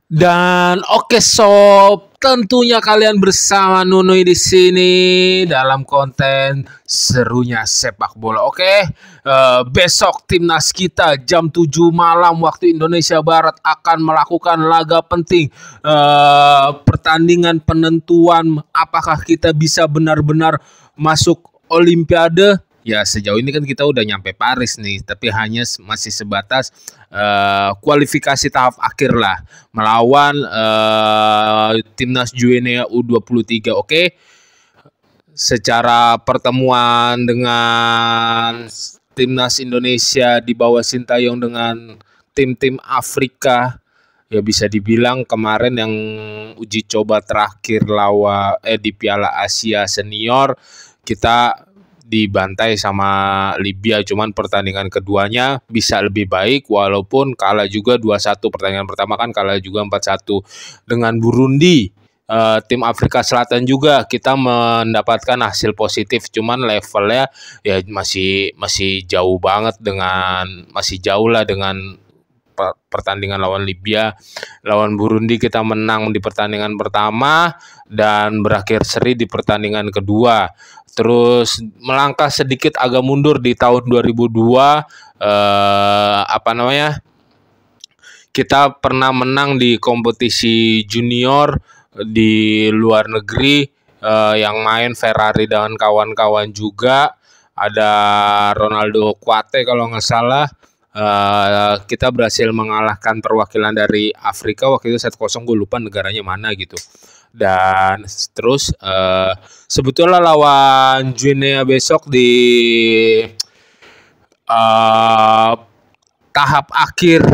Dan oke sob, tentunya kalian bersama Nunui di sini dalam konten serunya sepak bola. Oke, besok timnas kita jam 7 malam waktu Indonesia Barat akan melakukan laga penting, pertandingan penentuan apakah kita bisa benar-benar masuk Olimpiade. Ya sejauh ini kan kita udah nyampe Paris nih, tapi hanya masih sebatas kualifikasi tahap akhir lah melawan timnas Guinea U23. Oke. Secara pertemuan dengan timnas Indonesia di bawah Sintayong dengan tim-tim Afrika, ya bisa dibilang kemarin yang uji coba terakhir di Piala Asia Senior kita dibantai sama Libya, cuman pertandingan keduanya bisa lebih baik walaupun kalah juga 2-1. Pertandingan pertama kan kalah juga 4-1 dengan Burundi. Tim Afrika Selatan juga kita mendapatkan hasil positif, cuman levelnya ya masih jauh banget masih jauh lah dengan pertandingan lawan Libya. Lawan Burundi kita menang di pertandingan pertama dan berakhir seri di pertandingan kedua. Terus melangkah sedikit agak mundur di tahun 2002, kita pernah menang di kompetisi junior di luar negeri, yang main Ferrari dengan kawan-kawan juga. Ada Ronaldo Kuate kalau nggak salah. Kita berhasil mengalahkan perwakilan dari Afrika waktu itu 1-0, gue lupa negaranya mana gitu. Dan terus sebetulnya lawan Guinea besok di tahap akhir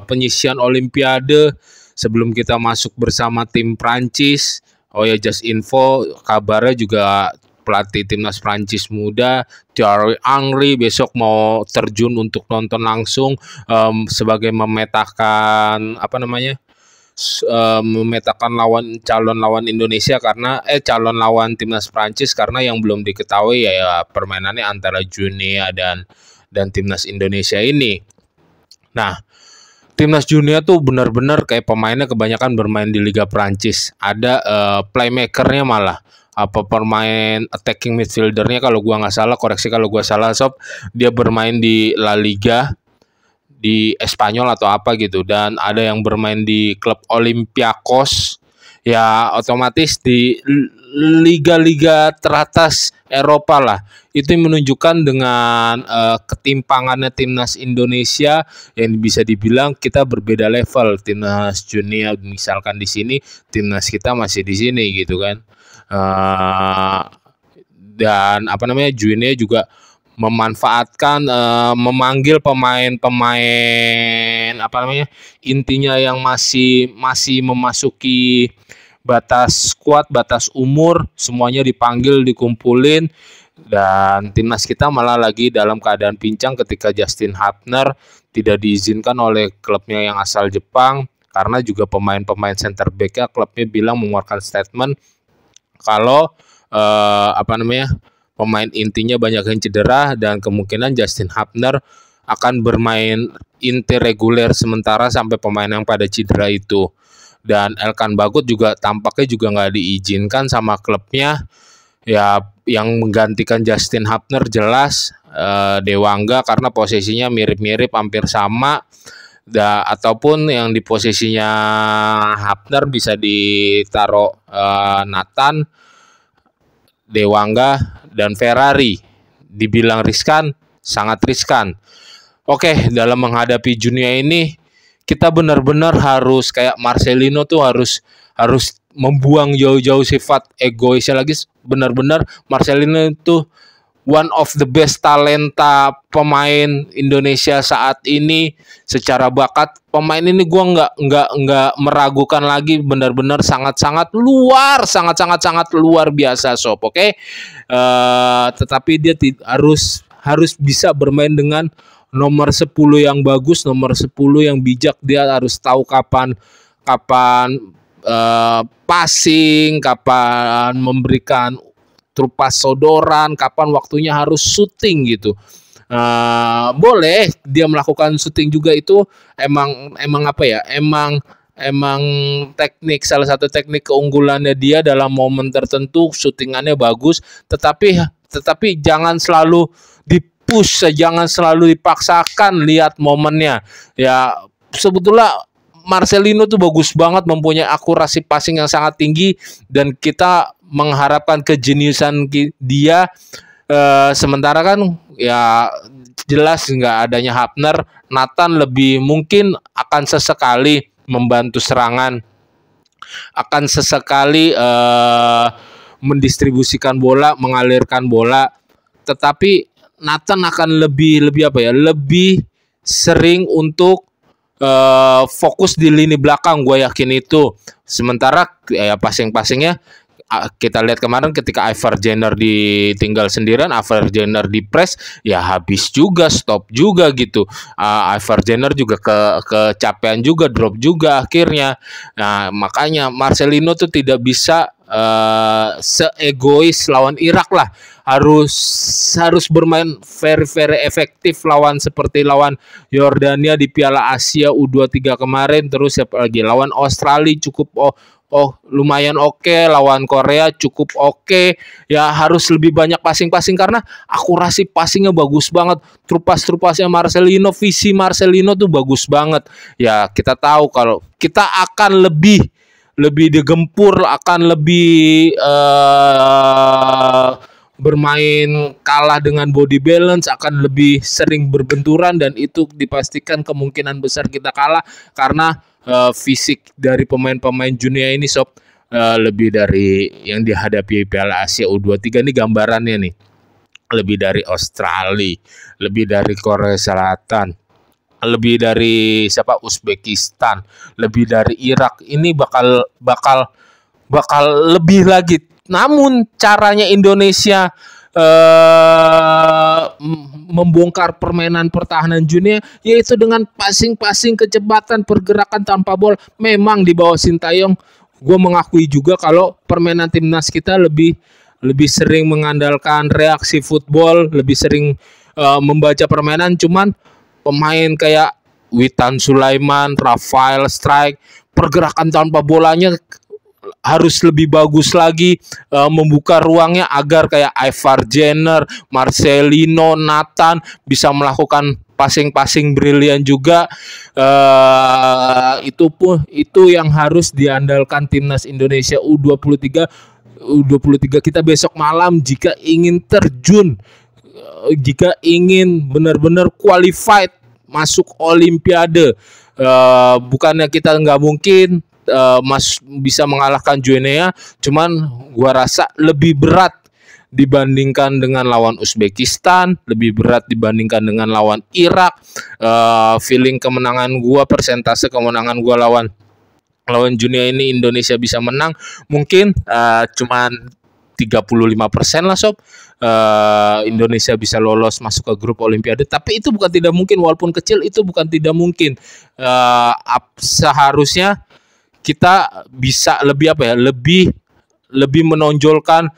penyisian Olimpiade sebelum kita masuk bersama tim Prancis. Oh ya, just info, kabarnya juga pelatih timnas Prancis muda Thierry Henry besok mau terjun untuk nonton langsung, sebagai memetakan calon lawan Indonesia karena calon lawan timnas Prancis, karena yang belum diketahui ya permainannya antara Guinea dan timnas Indonesia ini. Nah, timnas Guinea tuh benar-benar kayak pemainnya kebanyakan bermain di Liga Prancis. Ada playmakernya malah, apa pemain attacking midfieldernya kalau gua nggak salah, koreksi kalau gua salah sob, dia bermain di La Liga di Espanyol atau apa gitu, dan ada yang bermain di klub Olympiakos, ya otomatis di liga-liga teratas Eropa lah. Itu menunjukkan dengan ketimpangannya timnas Indonesia yang bisa dibilang kita berbeda level. Timnas Guinea misalkan di sini, timnas kita masih di sini gitu kan. Dan Guinea juga memanfaatkan, memanggil pemain-pemain intinya yang masih memasuki batas squad, batas umur, semuanya dipanggil, dikumpulin, dan timnas kita malah lagi dalam keadaan pincang ketika Justin Hapner tidak diizinkan oleh klubnya yang asal Jepang, karena juga pemain-pemain center back-nya klubnya bilang mengeluarkan statement kalau pemain intinya banyak yang cedera dan kemungkinan Justin Hapner akan bermain inti reguler sementara sampai pemain yang pada cedera itu. Dan Elkan Bagot juga tampaknya juga nggak diizinkan sama klubnya. Ya, yang menggantikan Justin Hapner jelas Dewangga, karena posisinya mirip-mirip hampir sama. Ataupun yang di posisinya Hapner bisa ditaruh Nathan, Dewangga, dan Ferrari. Dibilang riskan, sangat riskan. Oke, dalam menghadapi Guinea ini kita benar-benar harus kayak Marcelino tuh harus membuang jauh-jauh sifat egoisnya lagi. Benar-benar Marcelino itu one of the best talenta pemain Indonesia saat ini secara bakat. Pemain ini gua nggak meragukan lagi, benar-benar sangat luar biasa sob. Oke. Tetapi dia harus bisa bermain dengan nomor 10 yang bagus, nomor 10 yang bijak. Dia harus tahu kapan passing, kapan memberikan trupas sodoran, kapan waktunya harus syuting gitu. boleh dia melakukan syuting juga, itu emang apa ya, emang salah satu teknik keunggulannya dia dalam momen tertentu, syutingannya bagus, tetapi jangan selalu dipush, jangan selalu dipaksakan lihat momennya. Ya sebetulnya Marcelino tuh bagus banget, mempunyai akurasi passing yang sangat tinggi, dan kita mengharapkan kejeniusan dia. Sementara kan ya jelas nggak adanya Hafner, Nathan lebih mungkin akan sesekali membantu serangan, akan sesekali mendistribusikan bola, mengalirkan bola, tetapi Nathan akan lebih apa ya, lebih sering untuk fokus di lini belakang, gue yakin itu. Sementara ya passing-passingnya kita lihat kemarin ketika Ivar Jenner ditinggal sendirian, Ivar Jenner di press, ya habis juga, stop juga gitu. Ivar Jenner juga kecapean juga, drop juga akhirnya. Nah makanya Marcelino tuh tidak bisa seegois lawan Irak lah. Harus bermain very efektif lawan seperti lawan Yordania di Piala Asia U23 kemarin. Terus siapa lagi, lawan Australia cukup lumayan oke, lawan Korea cukup oke. Ya harus lebih banyak passing karena akurasi passingnya bagus banget. Trupasnya Marcelino, visi Marcelino tuh bagus banget. Ya kita tahu kalau kita akan lebih digempur, akan lebih bermain kalah dengan body balance, akan lebih sering berbenturan, dan itu dipastikan kemungkinan besar kita kalah karena fisik dari pemain-pemain dunia ini sob, lebih dari yang dihadapi Piala Asia U23 ini gambarannya nih. Lebih dari Australia, lebih dari Korea Selatan, lebih dari Uzbekistan, lebih dari Irak. Ini bakal lebih lagi. Namun caranya Indonesia membongkar permainan pertahanan dunia yaitu dengan passing, kecepatan, pergerakan tanpa bola. Memang di bawah Sintayong, gue mengakui juga kalau permainan timnas kita lebih sering mengandalkan reaksi football, lebih sering membaca permainan. Cuman pemain kayak Witan Sulaiman, Rafael Strike, pergerakan tanpa bolanya harus lebih bagus lagi, membuka ruangnya agar kayak Ivar Jenner, Marcelino, Nathan bisa melakukan passing brilian juga. Itu yang harus diandalkan timnas Indonesia U23 kita besok malam jika ingin terjun, jika ingin benar-benar qualified masuk Olimpiade. Bukannya kita nggak mungkin bisa mengalahkan Guinea, cuman gua rasa lebih berat dibandingkan dengan lawan Uzbekistan, lebih berat dibandingkan dengan lawan Irak. Feeling kemenangan gua, persentase kemenangan gua lawan Guinea ini Indonesia bisa menang mungkin cuman 35% lah sob. Indonesia bisa lolos masuk ke grup Olimpiade, tapi itu bukan tidak mungkin, walaupun kecil itu bukan tidak mungkin. Seharusnya kita bisa lebih lebih menonjolkan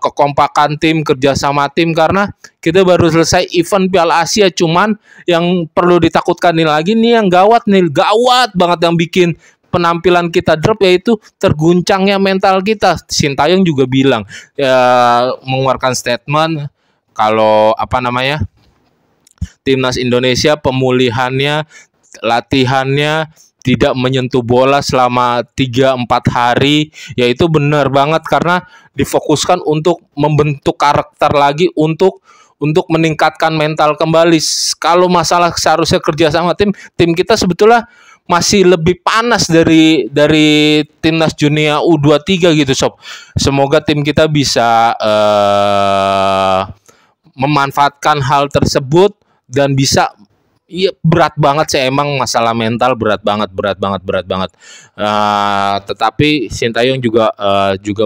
kekompakan tim, kerjasama tim, karena kita baru selesai event Piala Asia. Cuman yang perlu ditakutkan lagi nih, yang gawat banget yang bikin penampilan kita drop, yaitu terguncangnya mental kita. Sintayong juga bilang, mengeluarkan statement kalau timnas Indonesia pemulihannya, latihannya tidak menyentuh bola selama 3-4 hari. Ya itu benar banget, karena difokuskan untuk membentuk karakter lagi, untuk meningkatkan mental kembali. Kalau masalah seharusnya kerja sama tim kita sebetulnya masih lebih panas dari timnas dunia U23 gitu sob. Semoga tim kita bisa memanfaatkan hal tersebut dan bisa. Iya, berat banget sih emang, masalah mental berat banget. Tetapi Sintayong juga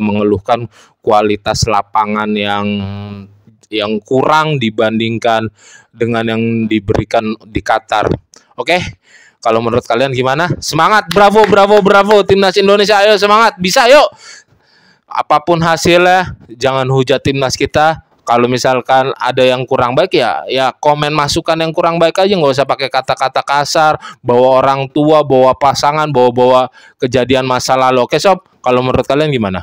mengeluhkan kualitas lapangan yang kurang dibandingkan dengan yang diberikan di Qatar. Oke, kalau menurut kalian gimana? Semangat, bravo timnas Indonesia, ayo semangat, bisa yuk. Apapun hasilnya, jangan hujat timnas kita. Kalau misalkan ada yang kurang baik ya komen masukan yang kurang baik aja, nggak usah pakai kata-kata kasar, bawa orang tua, bawa pasangan, bawa-bawa kejadian masa lalu. Oke sob, kalau menurut kalian gimana?